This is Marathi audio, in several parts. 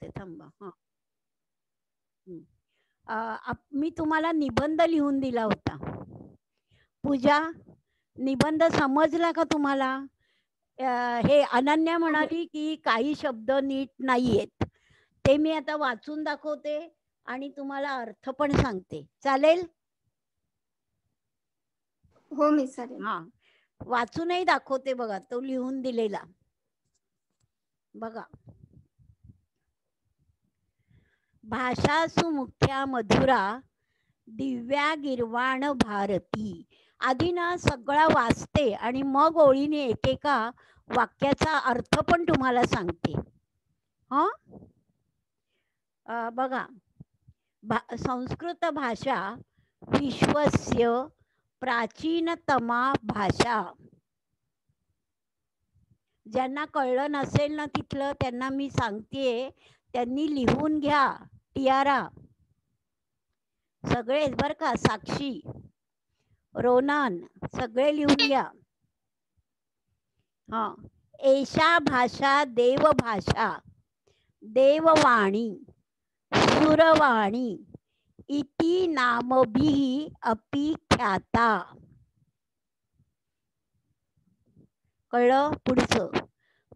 बघते थांबा. हा, मी तुम्हाला निबंध लिहून दिला होता. पूजा, निबंध समजला का तुम्हाला? हे अनन्या म्हणाली की काही शब्द नीट नाहीयेत, ते मी आता वाचून दाखवते आणि तुम्हाला अर्थ पण सांगते. चालेल? हो मी चालेल. हा, वाचूनही दाखवते बघा, तो लिहून दिलेला बघा. भाषा सुमुख्या मधुरा दिव्या गिरवाण भारती. आधी ना सगळा वाचते आणि मग ओळीने एकेका वाक्याचा अर्थ पण तुम्हाला सांगते. हा, बघा, संस्कृत भाषा विश्वस्य प्राचीनतमा भाषा. ज्यांना कळलं नसेल ना तिथलं, त्यांना मी सांगतेय, त्यांनी लिहून घ्या. टियारा सगळेच बर का, साक्षी, रोनन, सगळे लिहून घ्या. हा, एषा भाषा देवभाषा, देववाणी, सुरवाणी इति नामभिः अपि ख्याता. कळलं? पुढचं,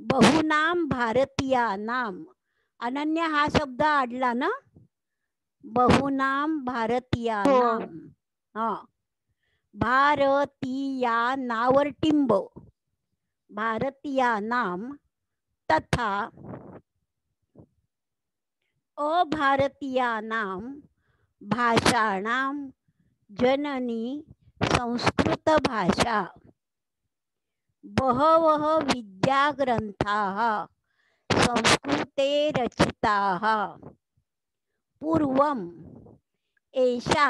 बहुनाम भारतीयानाम. अनन्या हा शब्द आडला ना, बहुनाम भारतीयानाम. हा, भारतीयानावर टिंब, भारतीयानाम तथा अभारतीयानाम भाषाणाम जननी संस्कृत भाषा. बहवः विद्याग्रंथाः संस्कृते रचिताः. पूर्वम् एषा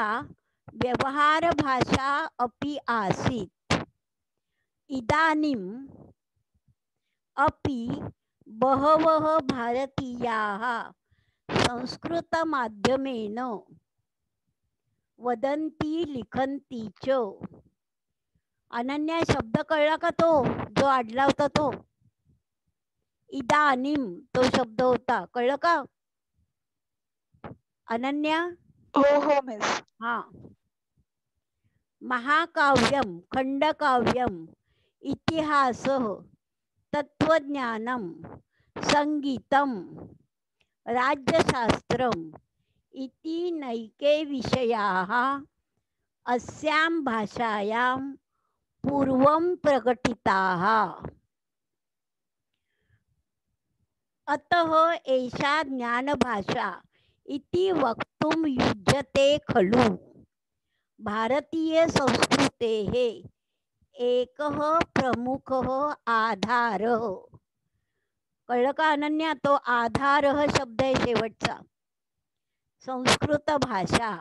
व्यवहारभाषा अपि आसीत्. इदानीम् अपि बहवः भारतीयाः संस्कृतमाध्यमेन वदन्ति लिखन्ति च. अनन्या शब्द कळला का? तो जो आडला होता तो इदानीम, तो शब्द होता, कळलं का अनन्या? हो हो मिस. हा, महाकाव्यम, खंडकाव्यम, इतिहासः, तत्वज्ञानम, संगीतम, राज्यशास्त्रम इति नैके विषयाः अस्यां भाषायां पूर्वं प्रकटिताः. अतः एषा ज्ञानभाषा इति वक्तुं युज्यते खलु. भारतीय संस्कृतेः एकः प्रमुखः आधारः. कळलं का अनन्या? तो आधारः शब्द आहे शेवटचा, संस्कृत भाषा.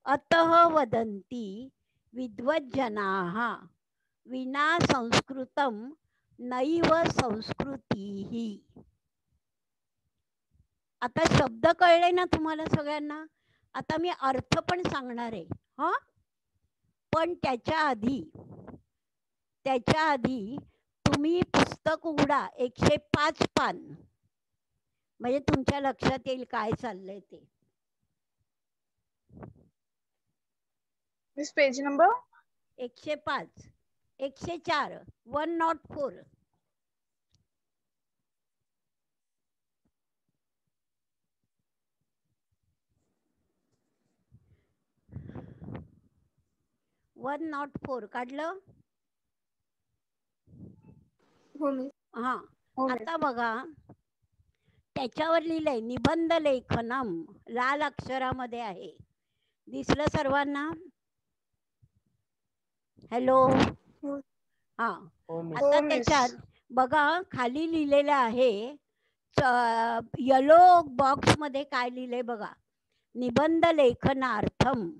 अतः वदन्ति विद्वज्जनाः विना संस्कृतं नैव संस्कृतीः. आता शब्द कळले ना तुम्हाला सगळ्यांना? आता मी अर्थ पण सांगणार आहे. हा, पण त्याच्या आधी तुम्ही पुस्तक उघडा, 105 पान, म्हणजे तुमच्या लक्षात येईल काय चाललंय ते. Miss page number 105, 104, 104. One not 4 काढलं? हा, आता बघा त्याच्यावर लिहिलंय निबंध लेखनम, लाल अक्षरामध्ये आहे. दिसलं सर्वांना? हॅलो? हा, आता त्याच्यात बघा खाली लिहिलेलं आहे, येलो बॉक्स मध्ये काय लिहिलंय बघा, निबंध लेखनार्थम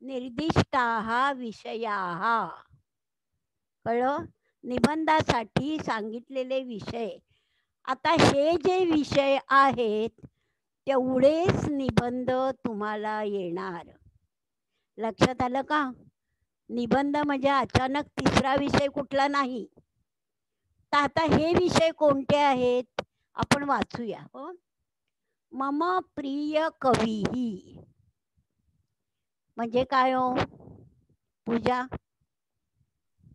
निर्दिष्टाः विषयाः. कळलं? निबंधासाठी सांगितलेले विषय. आता हे जे विषय आहेत तेवढेच निबंध तुम्हाला येणार. लक्षात आलं का? निबंध म्हणजे अचानक तिसरा विषय कुठला नाही. तर आता हे विषय कोणते आहेत? आपण वाचूया. हो, मम प्रिय कवी म्हणजे काय हो पूजा?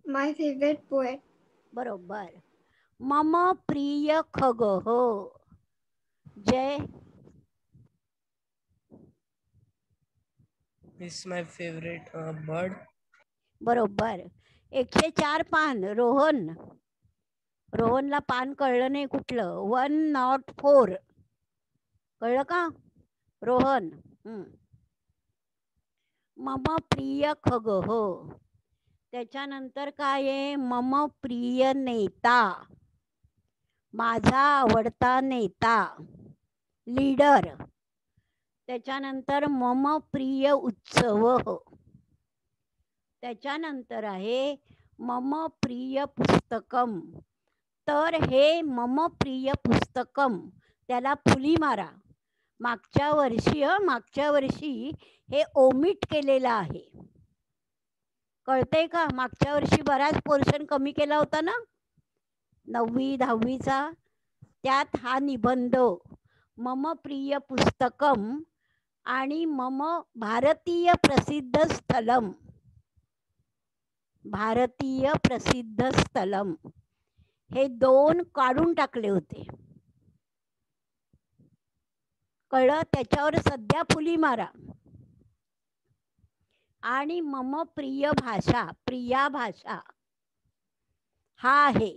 माय फेवरेट पोएट. बरोबर. मम प्रिय खग जय. Is my favorite bird. बरोबर. 104 पान. रोहनला पान कळलं नाही कुठलं. 104 कळलं का रोहन? मम प्रिय खग त्याच्यानंतर काय आहे? मम प्रिय नेता, माझा आवडता नेता, लीडर. त्याच्यानंतर मम प्रिय उत्सव. त्याच्यानंतर आहे मम प्रिय पुस्तकम. तर हे मम प्रिय पुस्तकम त्याला फुली मारा. मागच्या वर्षी हे ओमिट केलेलं आहे. कळतंय का? मागच्या वर्षी बराच पोर्शन कमी केला होता ना 9वी 10वीचा. त्यात हा निबंध मम प्रिय पुस्तकम आणि मम भारतीय प्रसिद्ध स्थलम हे 2 काढून टाकले होते. कळलं? त्याच्यावर सध्या फुली मारा. आणि मम प्रिया भाषा हा आहे.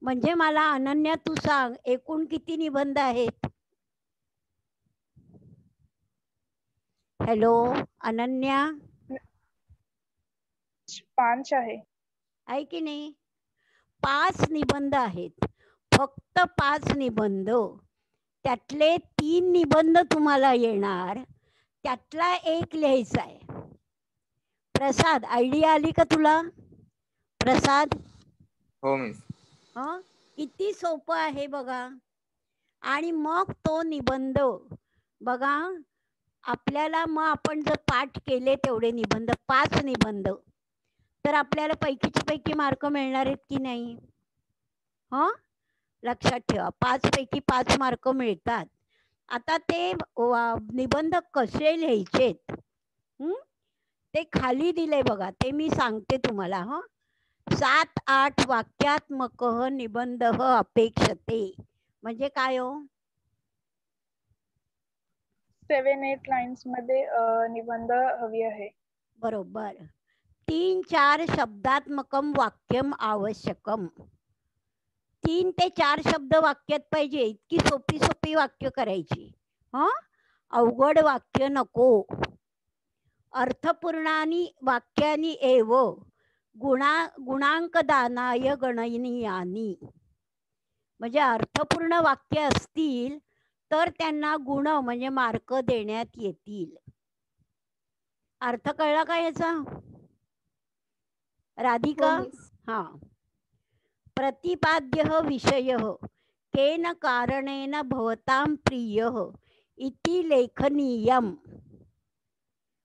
म्हणजे मला अनन्या तू सांग एकूण किती निबंध आहेत? हॅलो अनन्या. 5 आहे की नाही? 5 निबंध आहेत. फक्त 5 निबंध. त्यातले 3 निबंध तुम्हाला येणार. त्यातला एक लिहायचा आहे. प्रसाद, आयडिया आली का तुला? प्रसाद. हो मिस. किती सोपं आहे बघा. आणि मग तो निबंध बघा आपल्याला, मग आपण जर पाठ केले तेवढे निबंध 5 निबंध तर आपल्याला पैकीच्या पैकी मार्क मिळणार आहेत की नाही? लक्षात ठेवा 5 पैकी 5 मार्क मिळतात. आता ते निबंध कसे लिहायचेत ते खाली दिले बघा. ते मी सांगते तुम्हाला. 7-8 वाक्यात्मक निबंध अपेक्षते. म्हणजे काय हो? 7-8 लाईन्स मध्ये निबंध हवी आहे. बरोबर. 3-4 शब्दात्मकम वाक्यम आवश्यकम. 3 ते 4 शब्द वाक्यात पाहिजे. इतकी सोपी वाक्य करायची. अवघड वाक्य नको. अर्थपूर्णानी वाक्यानी एव गुणांकदानाय गणनीयानी. म्हणजे अर्थपूर्ण वाक्य असतील तर त्यांना गुण म्हणजे मार्क देण्यात येतील. अर्थ कळला का याचा राधिका? प्रतिपाद्य विषय केन कारणेन भवतां प्रिय इति लेखनीयम.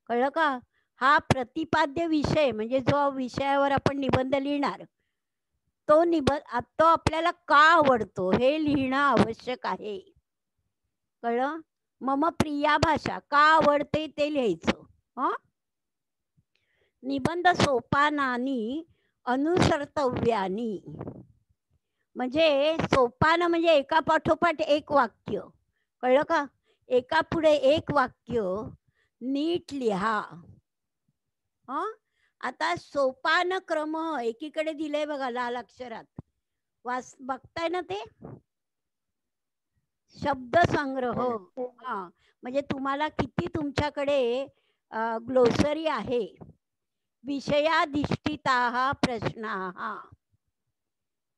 कळलं का? हा प्रतिपाद्य विषय म्हणजे जो विषयावर आपण निबंध लिहिणार तो आपल्याला का आवडतो हे लिहिणं आवश्यक आहे. कळलं? मम प्रिया भाषा का आवडते ते लिहायचं. निबंध सोपानानी अनुसर्तव्यानी. म्हणजे सोपान म्हणजे एका पाठोपाठ एक वाक्य. कळलं का? एका पुढे एक वाक्य नीट लिहा. आता सोपान क्रम एकीकडे दिले बघा लाल अक्षरात. बघताय ना ते? शब्द संग्रह. म्हणजे तुम्हाला किती तुमच्याकडे ग्लोसरी आहे. विषयाधिष्ठिता प्रश्न.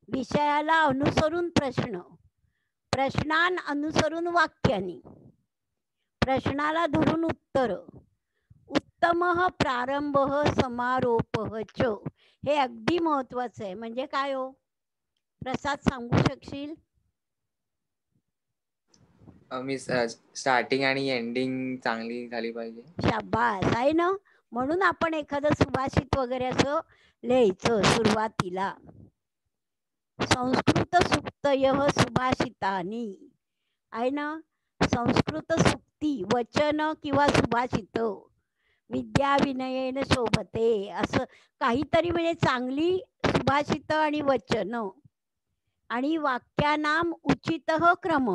विषयाला अनुसरून प्रश्न. प्रश्नान अनुसरून वाक्यानी. प्रश्नाला धरून उत्तर. उत्तम प्रारंभ समारोप च. हे अगदी महत्वाचं आहे. म्हणजे काय हो प्रसाद सांगू शकशील? मिस स्टार्टिंग आणि एंडिंग चांगली झाली पाहिजे. शाबास आहे ना. म्हणून आपण एखादं सुभाषित वगैरे असं लिहायचं सुरुवातीला. संस्कृत सुक्तयः सुभाषितानि आहे ना. संस्कृत सुक्ती वचन किंवा सुभाषित विद्या विनयेन शोभते असं काहीतरी म्हणजे चांगली सुभाषित आणि वचन आणि वाक्यानाम उचितः क्रम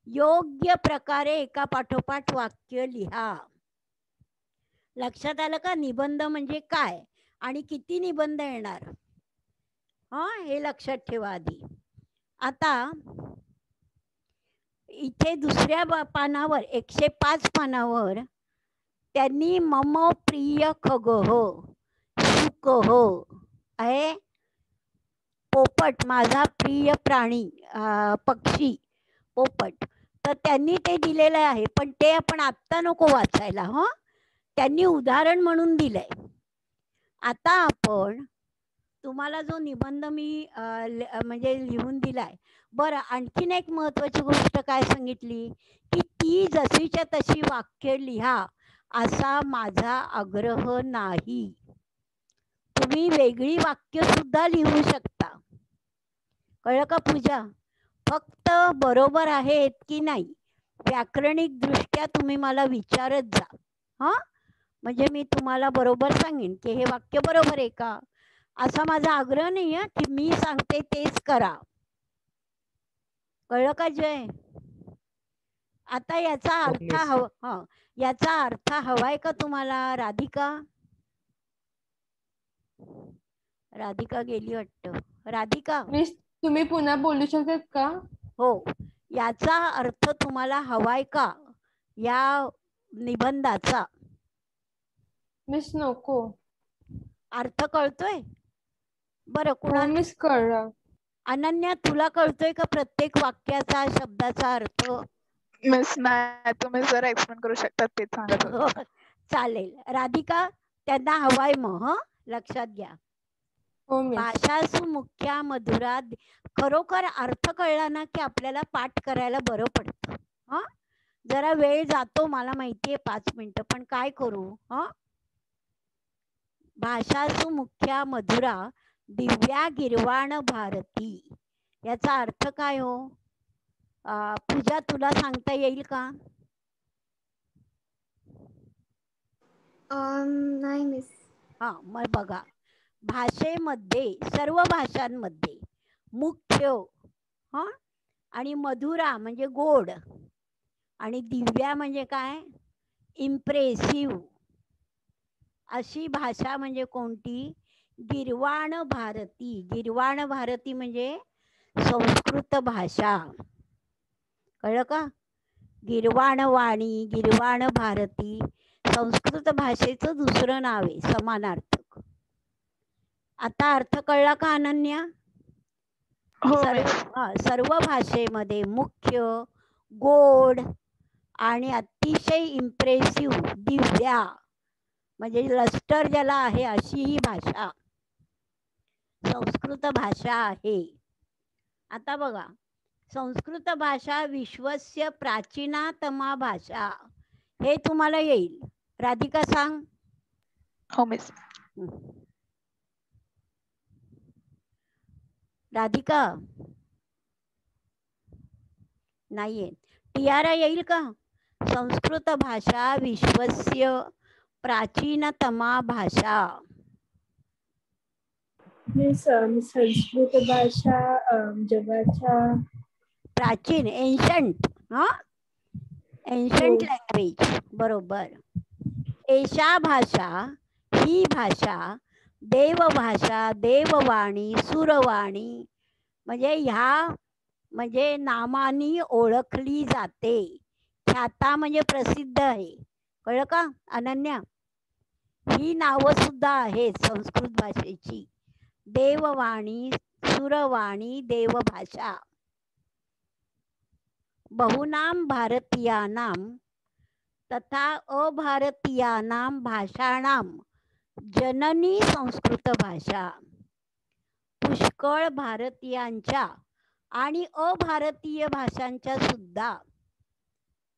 योग्य प्रकारे एका पाठोपाठ वाक्य लिहा. लक्षात आलं का निबंध म्हणजे काय आणि किती निबंध येणार हे लक्षात ठेवा आधी. आता इथे दुसऱ्या पानावर 105 पानावर त्यांनी मम प्रिय खगः शुकः आहे पोपट माझा प्रिय प्राणी पक्षी पोपट तर त्यांनी ते दिलेलं आहे पण ते आपण आत्ता नको वाचायला. त्यांनी उदाहरण म्हणून दिलंय. आता आपण तुम्हाला जो निबंध मी म्हणजे लिहून दिलाय. बरं आणखीन एक महत्वाची गोष्ट काय सांगितली की ती जशीच्या तशी वाक्य लिहा असा माझा आग्रह नाही. तुम्ही वेगळी वाक्य सुद्धा लिहू शकता. कळलं का पूजा. फक्त बरोबर आहेत की नाही व्याकरणिक दृष्ट्या तुम्ही मला विचारत जा. म्हणजे मी तुम्हाला बरोबर सांगेन की हे वाक्य बरोबर आहे का असा माझा आग्रह नाही आहे की मी सांगते तेच करा. कळलं का जय. आता याचा अर्थ याचा अर्थ हवाय का तुम्हाला. राधिका गेली वाटतं. राधिका मिस तुम्ही पुन्हा बोलू शकतात का. हो याचा अर्थ तुम्हाला हवाय का या निबंधाचा. मिस नको. अर्थ कळतोय. बरं हो कुणाला मिस कळलं. अनन्या तुला कळतोय का प्रत्येक वाक्याचा शब्दाचा अर्थ. मिस नाही तुम्ही जरा एक्सप्लेन करू शकतात ते सांगत होते. चालेल. राधिका त्यांना हवाय मग लक्षात घ्या. हो मिस. भाषासु मुख्या मधुरा खरोखर अर्थ कळला ना की आपल्याला पाठ करायला बरं पडतं. जरा वेळ जातो मला माहितीये 5 मिनिटं पण काय करू. भाषासु मुख्या मधुरा दिव्या गिरवाण भारती याचा अर्थ काय हो. पूजा तुला सांगता येईल का. नाही मिस. मग बघा भाषेमध्ये सर्व भाषांमध्ये मुख्य आणि मधुरा म्हणजे गोड आणि दिव्या म्हणजे काय इम्प्रेसिव्ह अशी भाषा म्हणजे कोणती गिरवाण भारती. गिरवाण भारती म्हणजे संस्कृत भाषा. कळलं का. गिरवाण वाणी गिरवाण भारती संस्कृत भाषेचं दुसरं नाव आहे समानार्थक. आता अर्थ कळला का अनन्या. सर्व भाषेमध्ये मुख्य गोड आणि अतिशय इम्प्रेसिव्ह दिव्या म्हणजे लस्टर ज्याला आहे अशी ही भाषा संस्कृत भाषा आहे. आता बघा संस्कृत भाषा विश्वस्य प्राचीनतमा भाषा हे तुम्हाला येईल. राधिका सांग. हो मिस. राधिका नाहीये. टियारा येईल का. संस्कृत भाषा विश्वस्य प्राचीनतमा भाषा. संस्कृत भाषा जगाच्या प्राचीन एन्शंट लँग्वेज बरोबर. एषा भाषा ही भाषा देवभाषा देववाणी सुरवाणी म्हणजे ह्या म्हणजे नामानी ओळखली जाते. ख्याता म्हणजे प्रसिद्ध आहे. कळलं का अनन्या. ही नावं सुद्धा आहेत संस्कृत भाषेची. देववाणी सुरवाणी देवभाषा. बहुनाम भारतीयानां तथा अभारतीयानां भाषाणां जननी संस्कृत भाषा. पुष्कळ भारतीयांच्या आणि अभारतीय भाषांच्या सुद्धा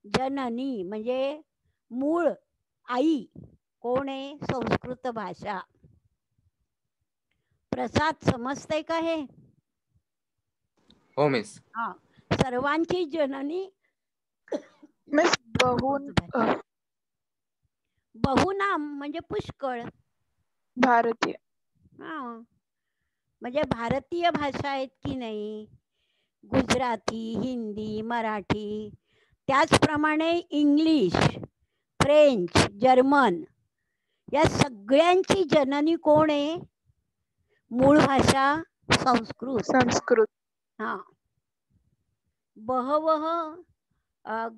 जननी म्हणजे मूळ आई कोण आहे संस्कृत भाषा. प्रसाद समजतंय का हे? हो मिस. हा, सर्वांची जननी मिस बहुन बहुनाम म्हणजे पुष्कळ. भारतीय. हा, म्हणजे भारतीय भाषा आहेत की नाही, गुजराती, हिंदी, मराठी, त्याचप्रमाणे इंग्लिश, फ्रेंच, जर्मन, या सगळ्यांची जननी कोण आहे? मूळ भाषा संस्कृत. संस्कृत. हा, बहवः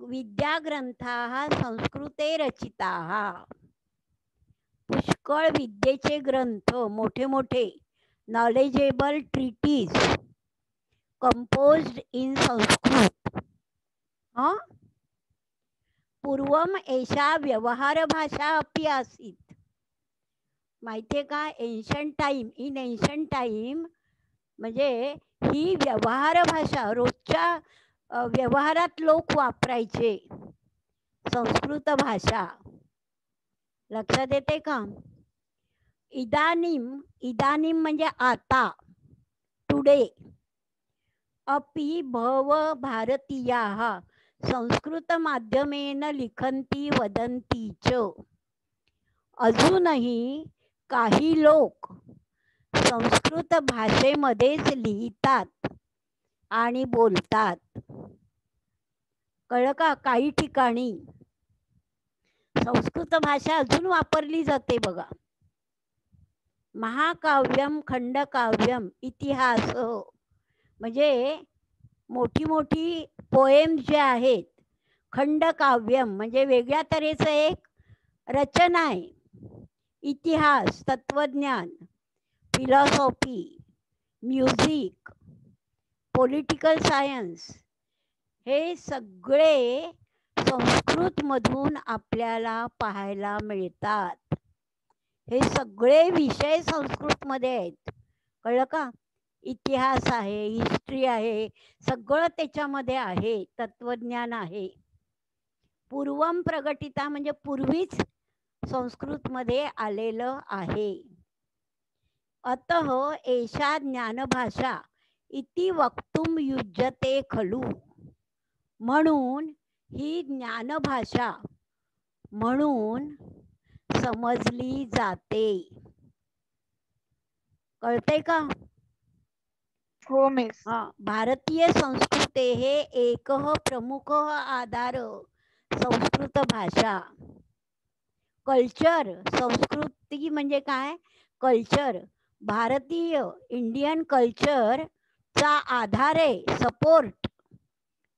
विद्याग्रंथाः संस्कृते रचिताः. पुष्कळ विद्येचे ग्रंथ, मोठे मोठे knowledgeable treatise composed in Sanskrit. हा, पूर्वम एषा व्यवहार भाषा अपि आसीत्. माहितीये का? Ancient time, in ancient time म्हणजे ही व्यवहार भाषा, रोजच्या व्यवहारात लोक वापरायचे संस्कृत भाषा. लक्षात येते का? इदानीम, इदानीम म्हणजे आता, टुडे, अपि बहव भारतीयाः संस्कृत माध्यमेन लिखन्ति वदन्ति च. अजूनही काही लोक संस्कृत भाषेमध्येच लिहितात आणि बोलतात. कळलं का? काही ठिकाणी संस्कृत भाषा अजून वापरली जाते बघा. महाकाव्यम, खंडकाव्यम, इतिहास म्हणजे मोठी मोठी पोएम जे आहेत. खंडकाव्यम म्हणजे वेगळ्या तऱ्हेचं एक रचना आहे. इतिहास, तत्वज्ञान, फिलॉसॉफी, म्युझिक, पॉलिटिकल सायन्स, हे सगळे संस्कृतमधून आपल्याला पाहायला मिळतात. हे सगळे विषय संस्कृतमध्ये आहेत. कळलं का? इतिहास आहे, हिस्ट्री आहे, सगळं त्याच्यामध्ये आहे. तत्वज्ञान आहे. पूर्वम प्रगटिता म्हणजे पूर्वीच संस्कृतमध्ये आलेलं आहे. अतः एषा ज्ञानभाषा इति वक्तुम युज्यते खलु. म्हणून ही ज्ञानभाषा म्हणून समजली जाते. कळतंय का? हो मिस. हा, भारतीय संस्कृतेः एकः प्रमुखः आधार संस्कृत भाषा. कल्चर, संस्कृती म्हणजे काय? कल्चर. भारतीय, इंडियन कल्चरचा आधार आहे, सपोर्ट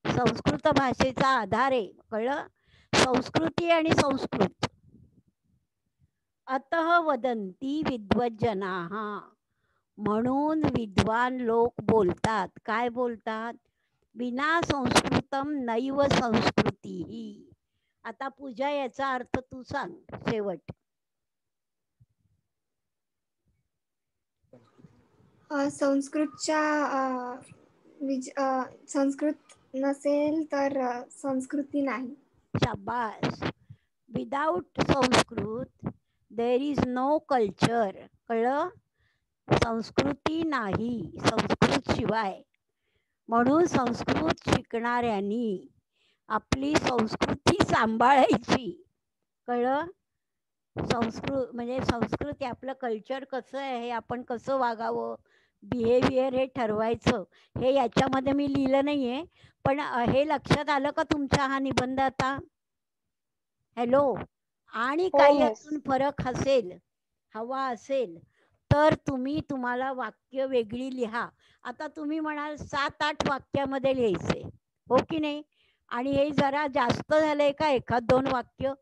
संस्कृत भाषेचा आधार आहे. कळलं? संस्कृती आणि संस्कृत. अतः वदंती विद्वज्जनाः, म्हणून विद्वान लोक बोलतात. काय बोलतात? विना संस्कृतम नैव संस्कृती. आता पूजा, याचा अर्थ तू सांग शेवट. संस्कृत नसेल तर संस्कृती नाही. शाबास. Without Sanskrit there is no culture. कळलं? संस्कृती नाही संस्कृत शिवाय. म्हणून संस्कृत शिकणाऱ्यांनी आपली संस्कृती सांभाळायची. कळलं? संस्कृत म्हणजे संस्कृती, आपलं कल्चर कसं आहे, हे आपण कसं वागावं, बिहेवियर हे ठरवायचं. हे याच्यामध्ये मी लिहिलं नाहीये, पण हे लक्षात आलं का तुमचा हा निबंध आता? हॅलो. आणि हो काही मिस. अजून फरक असेल, हवा असेल तर तुम्ही तुम्हाला वाक्य वेगळी लिहा. आता तुम्ही म्हणाल 7-8 वाक्यामध्ये लिहायचे, हो की नाही? आणि हे जरा जास्त झालंय का, 1-2 वाक्य?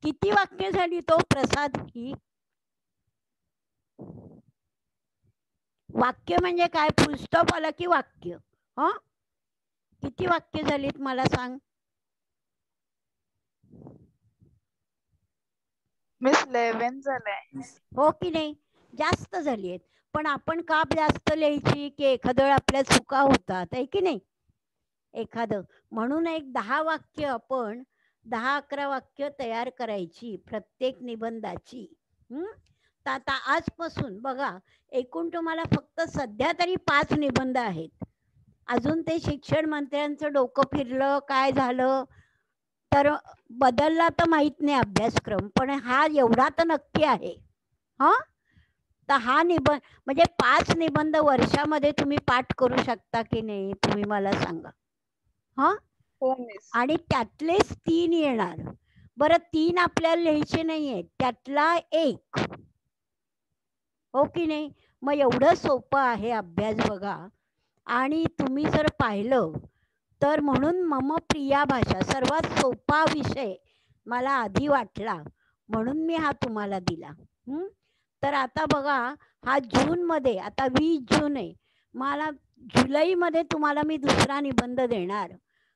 किती वाक्य झाली तो प्रसाद ही? वाक्य म्हणजे काय? फुलस्टॉप आला की वाक्य. हा, किती वाक्य झालीत मला सांग. मिस 11 झालंय. हो की नाही? जास्त झाली आहेत. पण आपण का जास्त लिहायची? की एखाद्या वेळा आपल्या चुका होतात, आहे की नाही? एखादं म्हणून एक 10 वाक्य आपण 10-11 वाक्य तयार करायची प्रत्येक निबंधाची. आता आजपासून बघा, एकूण तुम्हाला फक्त सध्या तरी 5 निबंध आहेत. अजून ते शिक्षण मंत्र्यांचं डोकं फिरलं, काय झालं तर बदलला तर माहित नाही अभ्यासक्रम, पण हा एवढा तर नक्की आहे. हा, तर हा निबंध म्हणजे 5 निबंध वर्षामध्ये तुम्ही पाठ करू शकता की नाही, तुम्ही मला सांगा. हा, हो मिस. आणि त्यातलेच 3 येणार. बरं, 3 आपल्याला लिहायचे नाहीये, त्यातला 1, हो की नाही. मग एवढं सोपं आहे अभ्यास बघा. आणि तुम्ही जर पाहिलं तर म्हणून मम प्रिया भाषा सर्वात सोपा विषय मला आधी वाटला, म्हणून मी हा तुम्हाला दिला. तर आता बघा, हा जूनमध्ये, आता 20 जून आहे, मला जुलैमध्ये तुम्हाला मी दुसरा निबंध देणार,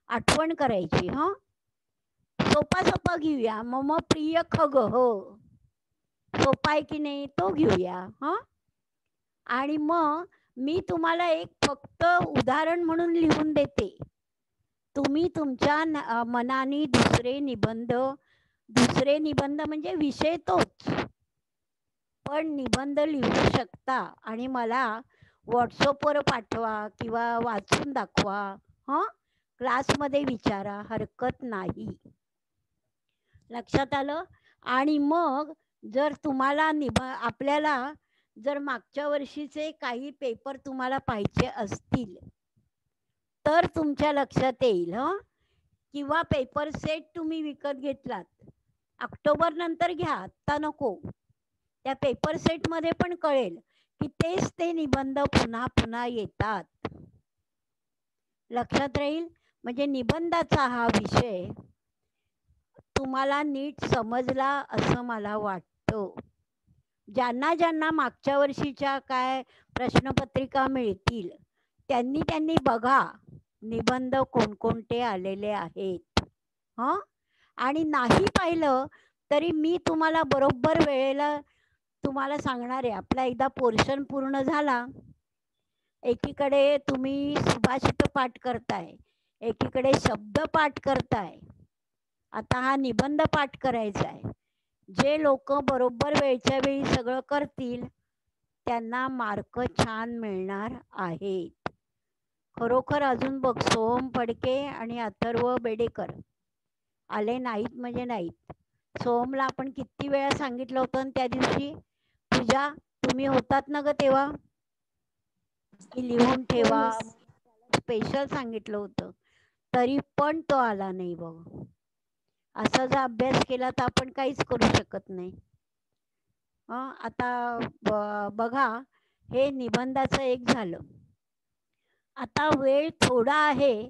आठवण करायची. हं, सोपा सोपा घेऊया. मम प्रिय खग, हो सोपा आहे की नाही, तो घेऊया. हं, आणि मग मी तुम्हाला एक फक्त उदाहरण म्हणून लिहून देते. तुम्ही तुमच्या मनाने दुसरे निबंध म्हणजे विषय तोच, पण निबंध लिहू शकता आणि मला व्हॉट्सअपवर पाठवा किंवा वाचून दाखवा. हं, क्लासमध्ये विचारा, हरकत नाही. लक्षात आलं. आणि मग जर तुम्हाला आपल्याला जर मागच्या वर्षीचे काही पेपर तुम्हाला पाहिजे असतील तर तुमच्या लक्षात येईल. हं, किंवा पेपर सेट तुम्ही विकत घेतलात, ऑक्टोबर नंतर घ्या, आत्ता नको. त्या पेपर सेटमध्ये पण कळेल की तेच ते निबंध पुन्हा पुन्हा येतात. लक्षात राहील. म्हणजे निबंधाचा हा विषय तुम्हाला नीट समजला असं मला वाटतं. ज्यांना ज्यांना मागच्या वर्षीच्या काय प्रश्नपत्रिका मिळतील त्यांनी बघा निबंध कोणकोणते आलेले आहेत. हं, आणि नाही पाहिलं तरी मी तुम्हाला बरोबर वेळेला तुम्हाला सांगणार आहे. आपला एकदा पोर्शन पूर्ण झाला, एकीकडे तुम्ही सुभाषित पाठ करताय, एकीकडे शब्द पाठ करताय, आता हा निबंध पाठ करायचा आहे. जे लोक बरोबर वेळच्या वेळी सगळं करतील त्यांना मार्क छान मिळणार आहेत. खरोखर अजून बघ, सोहम फडके आणि अथर्व बेडेकर आले नाहीत म्हणजे नाहीत. सोहमला आपण किती वेळा सांगितलं होतं त्या दिवशी, पूजा तुम्ही होतात ना ग तेव्हा, की लिहून ठेवा, स्पेशल सांगितलं होतं, तरी पण तो आला नाही. बघ, असा जर अभ्यास केला तर आपण काहीच करू शकत नाही. आता बघा, हे निबंधाचं एक झालं. आता वेळ थोडा आहे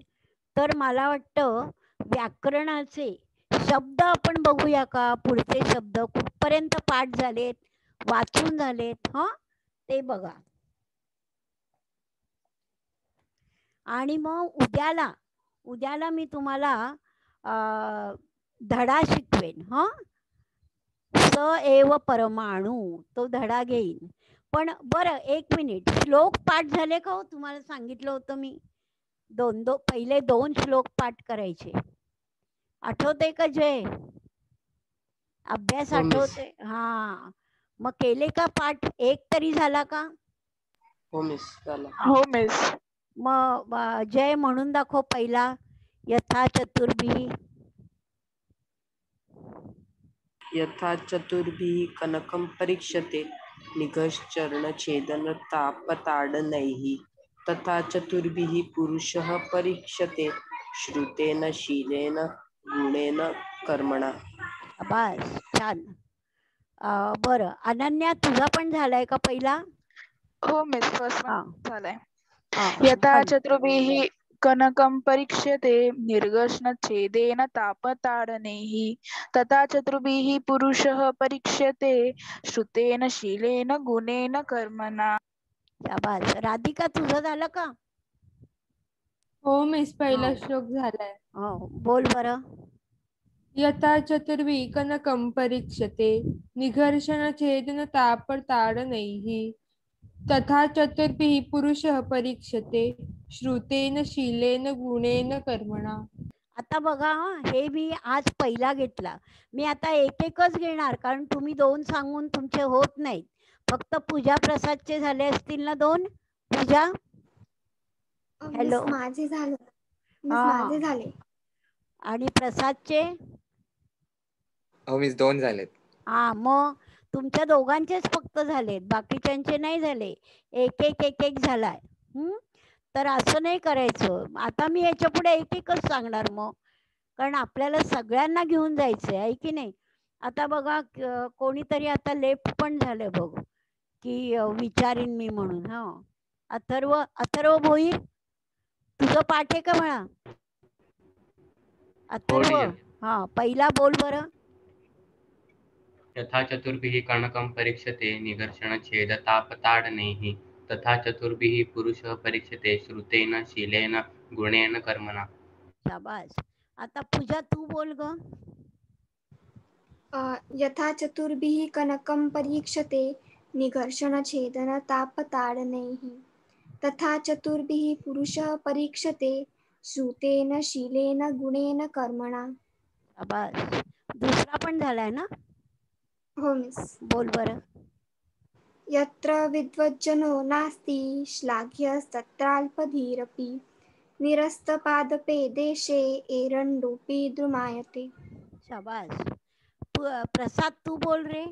तर मला वाटतं व्याकरणाचे शब्द आपण बघूया का. पुढचे शब्द कुठपर्यंत पाठ झालेत, वाचून झालेत, ते बघा. आणि मग उद्याला मी तुम्हाला धडा शिकवेन. स एव परमाणू, तो धडा घेईन. पण बरं, 1 मिनिट, श्लोक पाठ झाले का हो. तुम्हाला सांगितलं होतं मी पहिले 2 श्लोक पाठ करायचे. आठवते का जय, अभ्यास आठवते. हा, मग केले का पाठ, एक तरी झाला का. हो मिस, झाला. हो मिस. मग जय म्हणून दाखव पहिला, यथा चतुर्भिः. यथा चतुर्भिः कनकं परीक्षते निघश्चर्णच्छेदन तापताडनैः तथा चतुर्भिः पुरुषः परीक्षते श्रुतेन शीलेन गुणेन कर्मणा. बस, छान. बरं, अनन्या तुझा पण झालाय का पहिला. हो मिस, फर्स्ट हा, झालाय. हा, यथा पण चतुर्भिः कनकं परीक्ष्यते निर्घर्षणच्छेदेन तापताडनैः तथा चतुर्भिः पुरुषः परीक्ष्यते श्रुतेन शीलेन गुणेन कर्मणा. शाबास. राधिका तुझं झालं का. हो मिस, पहिला हो. श्लोक झालाय. हो, बोल बरं. यथा चतुर्भिः कनकं परीक्ष्यते निघर्षणच्छेदेन तापताडनैः तथा चतुर्भिः पुरुषः परीक्ष्यते श्रुतेन शीलेन गुणेन कर्मणा. आता बघा हं, हे मी आज पहिला घेतला. मी आता एक एकच घेणार कारण तुम्ही 2 सांगून तुमचे होत नाहीत. फक्त पूजा प्रसादचे झाले असतील ना 2? पूजा? Miss hello. माझे झाले. मिस हा. माझे झाले. आणि प्रसादचे? हो मिस 2 झालेत. हा, मग तुमच्या दोघांचेच फक्त झालेत, बाकीच्यांचे नाही झाले. एक एक एक एक झालाय. तर असं नाही करायचं. आता मी याच्या पुढे एक एकच सांगणार मग, कारण आपल्याला सगळ्यांना घेऊन जायचंय आहे की नाही. आता बघा कोणीतरी आता लेफ्ट पण झालं बघ की विचारीन मी म्हणून. हा, अथर्व भोईर, तुझं पाठ आहे का म्हणा? अथर्व, हा पहिला बोल बरं. यथा चतुर्भिः कर्णकं परीक्षते निघर्षण छेद तापताडनैः तथा चतुर्भिः पुरुषः परीक्षते श्रुतेन शीलेन गुणेन कर्मणा. शाबास. आता पूजा तू बोल ग. यथा चतुर्भिः कनकं परीक्षते निघर्षणछेदन तापताडनैः तथा चतुर्भिः पुरुषः परीक्षते श्रुतेन शीलेन गुणेन कर्मणा. शाबास. दुसरा पण झालाय ना? हो मिस. बोल बरं. यत्र विद्वज्जनो नास्ति श्लाघ्यस्तत्राल्पधीरपि निरस्तपादपे देशे एरण्डोऽपि द्रुमायते. शाबास. प्रसाद तू बोल रे.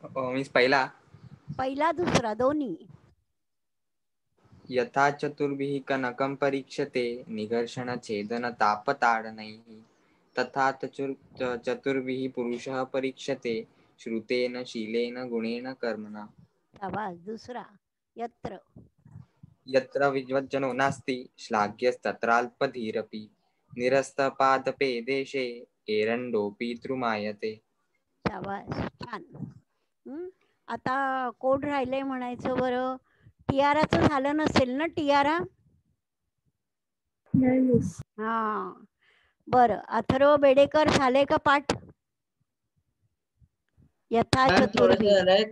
मिस पहिला दुसरा दोन्ही. यथा चतुर्भिः कनकं परीक्षते निघर्षण छेदन तापताडनैः तथा चतुर्भिः पुरुषः परीक्षते श्रुतेन शीलेन गुणेन कर्मणा. शाबास. दुसरा. यत्र विद्वज्जनो नास्ति श्लाघ्यस्तत्राल्पधीरपि निरस्तपादपे देशे एरण्डोऽपि द्रुमायते. शाबास. छान. आता कोण राहिलंय म्हणायचं बरं? टियाराचं झालं नसेल ना? टियारा? हा, बरं. अथर्व बेडेकर झाले का पाठ? यथा चतुर्भिः.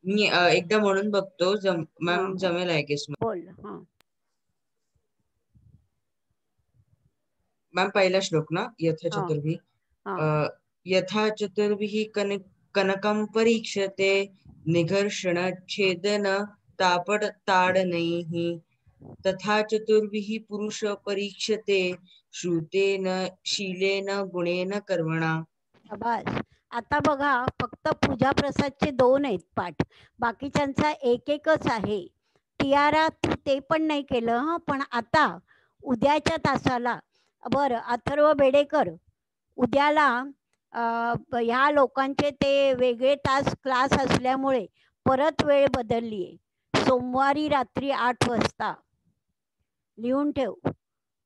मी एकदा म्हणून बघतो मॅम जमेल आहे की बोल. हा, मॅम पहिला श्लोक ना यथा चतुर्भिः. हा. यथा चतुर्भिः कनकं परीक्षते निघर्षण छेदन तापताडनैः तथा चतुर्भिः पुरुष परीक्षते श्रुतेन शीलेन गुणेन कर्मणा. शाबास. आता बघा फक्त पूजा प्रसादचे 2 आहेत पाठ, बाकीच्यांचा एक एकच आहे. टियारा तू ते पण नाही केलं. हं, पण आता उद्याच्या तासाला बरं अथर्व बेडेकर, उद्याला ह्या लोकांचे ते वेगळे तास क्लास असल्यामुळे परत वेळ बदलली आहे. सोमवारी रात्री 8 वाजता लिहून ठेव,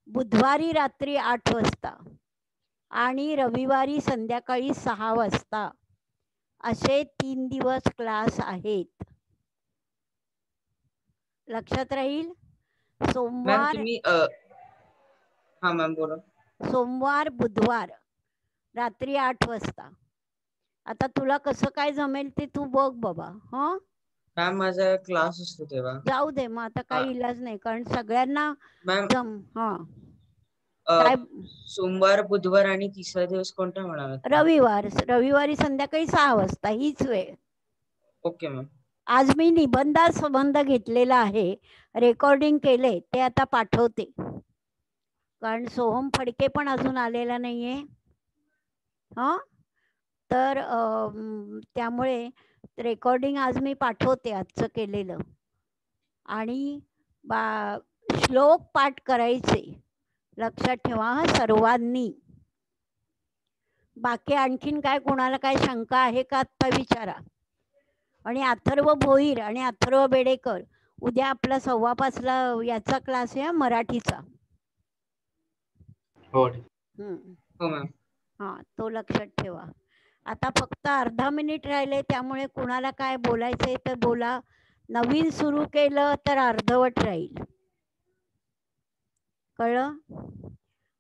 बुधवारी रात्री 8 वाजता आणि रविवारी संध्याकाळी 6 वाजता असे 3 दिवस क्लास आहेत. लक्षात राहील. सोमवार बुधवार रात्री 8 वाजता. आता तुला कसं काय जमेल ते तू बघ बाबा. हं, मॅम माझा क्लास असतो तेव्हा. जाऊ दे मग, आता काही इलाज नाही कारण सगळ्यांना सोमवार बुधवार आणि तिसरा दिवस कोणता म्हणाला? रविवारी संध्याकाळी 6 वाजता हीच वेळ. Okay ma'am. आज मी निबंधासंबंध घेतलेला आहे, रेकॉर्डिंग केले, ते आता पाठवते कारण सोहम फडके पण अजून आलेला नाहीये. हा, तर त्यामुळे रेकॉर्डिंग आज मी पाठवते आजचं केलेलं. आणि श्लोक पाठ करायचे, लक्षात ठेवा हा सर्वांनी. बाकी आणखीन काय कोणाला काय शंका आहे का आत्ता विचारा. आणि अथर्व भोईर आणि अथर्व बेडेकर, उद्या आपला 5:15ला याचा क्लास आहे मराठीचा. हो मॅम. हा, तो लक्षात ठेवा. आता फक्त अर्धा मिनिट राहिले, त्यामुळे कुणाला काय बोलायचंय तर बोला. नवीन सुरू केलं तर अर्धवट राहील. कळलं?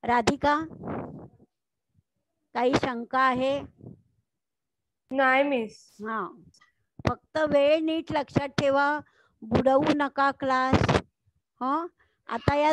राधिका, काही शंका आहे? नाही मिस. हा, फक्त वेळ नीट लक्षात ठेवा, बुडवू नका क्लास. आता या